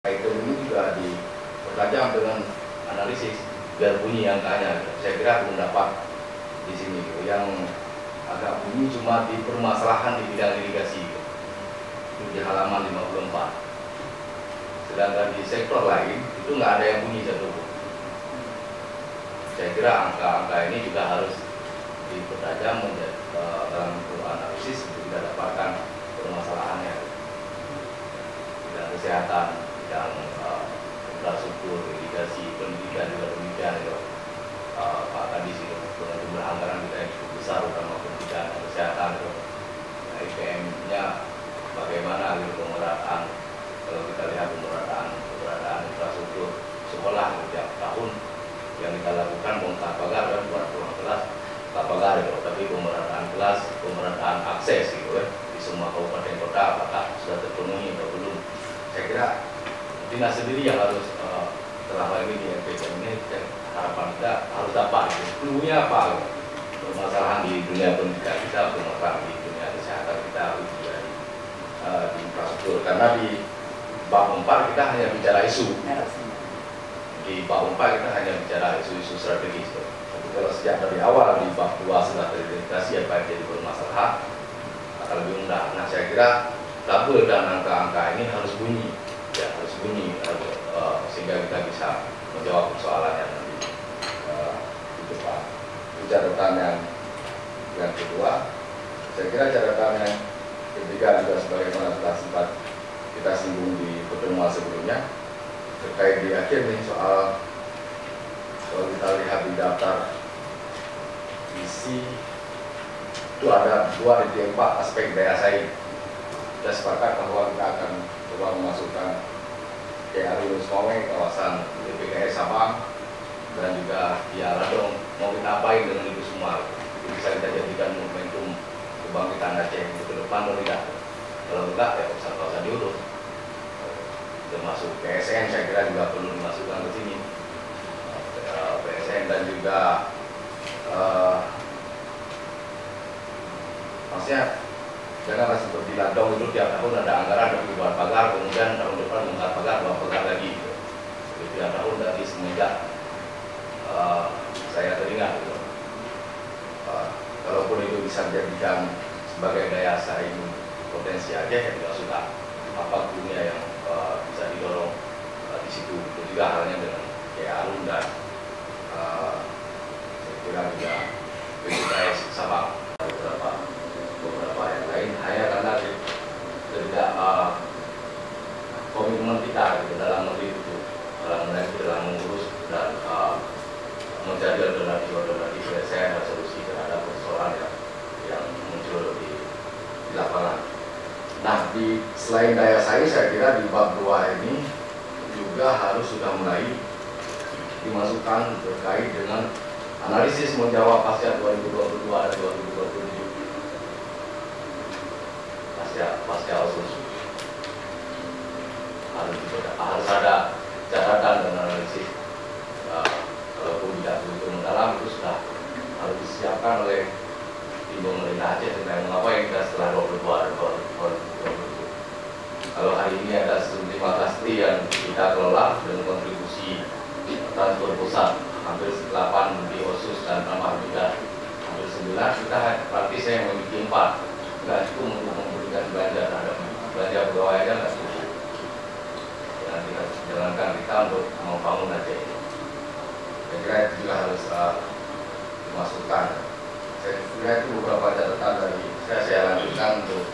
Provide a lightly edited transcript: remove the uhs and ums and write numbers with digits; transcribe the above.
Item ini juga dipertajam dengan analisis biar bunyi angkanya. Saya kira belum dapat di sini. Yang agak bunyi cuma di permasalahan di bidang irigasi itu di halaman 54. Sedangkan di sektor lain itu nggak ada yang bunyi satu. Saya kira angka-angka ini juga harus dipertajam dalam analisis untuk kita dapatkan permasalahannya. Bidang kesehatan, bidang infrastruktur, irigasi, pendidikan juga demikian. Pak tadi sih dengan jumlah anggaran kita yang cukup besar, utama pendidikan dan kesehatan. Nah, IPM-nya bagaimana pemerataan? Kalau kita lihat pemerataan infrastruktur sekolah setiap tahun yang kita lakukan bongkar pagar dan buat ruang kelas, pagar itu, tapi pemerataan kelas, pemerataan akses gitu di semua kabupaten kota apakah sudah terpenuhi atau belum? Saya kira dinas sendiri yang harus selama ini di MPK ini harapan kita harus dapat clue-nya apa permasalahan di dunia pendidikan kita, permasalahan di dunia kesehatan kita, juga di infrastruktur. Karena di bab 4 kita hanya bicara isu, di bab 4 kita hanya bicara isu-isu strategis. Tapi kalau sejak dari awal di bab 2 sudah teridentifikasi apa yang jadi bermasalah, akan lebih mudah. Nah, saya kira tabel dan angka-angka ini harus bunyi, ya harus bunyi sehingga kita bisa menjawab persoalannya nanti di depan. Itu catatan yang kedua. Saya kira catatan yang ketiga juga sebagaimana telah sempat kita singgung di pertemuan sebelumnya terkait di akhir nih soal kalau kita lihat di daftar isi itu ada 2/4 aspek daya saing. Kita sepakat bahwa kita akan coba memasukkan kayak Arulus Kowe, kawasan DPKS Sabang, dan juga ya Ladong. Mau kita apain dengan itu semua? Itu bisa kita jadikan momentum kebangkitan Aceh ke depan atau tidak? Kalau enggak, ya usah diurus. Termasuk PSN, saya kira juga perlu dimasukkan ke sini. PSN dan juga maksudnya janganlah seperti Ladong itu tiap tahun ada anggaran untuk buat pagar, kemudian tahun depan buat pagar lagi. Jadi tiap tahun dari semenjak saya teringat gitu. Kalaupun itu bisa dijadikan sebagai daya saing potensi aja, ya juga sudah apa dunia yang bisa didorong di situ. Itu juga halnya dengan kayak Arun dan saya kira juga PKS Sabang, beberapa yang lain hanya karena tidak komitmen kita gitu, dalam itu dalam mengurus dan mencari alternatif penyelesaian dan solusi terhadap persoalan yang muncul di lapangan. Nah, selain daya saing, saya kira di bab 2 ini juga harus sudah mulai dimasukkan terkait dengan analisis menjawab pasca 2022 dan 2027. Pasca usus harus ada catatan dan analisis. Kalaupun tidak begitu mendalam, itu sudah harus disiapkan oleh tim pemerintah Aceh tentang mengapa yang kita setelah 22 dan 2027. Kalau hari ini ada 15 T yang kita kelola dengan kontribusi transport pusat hampir 8 di OSUS dan tambah juga hampir 9, kita praktis yang memiliki 4. Nggak cukup untuk memberikan belanja terhadap belanja pegawai aja nggak cukup. Yang kita jalankan kita untuk membangun Aceh ini. Saya kira itu juga harus dimasukkan. Saya kira itu beberapa catatan dari saya lanjutkan untuk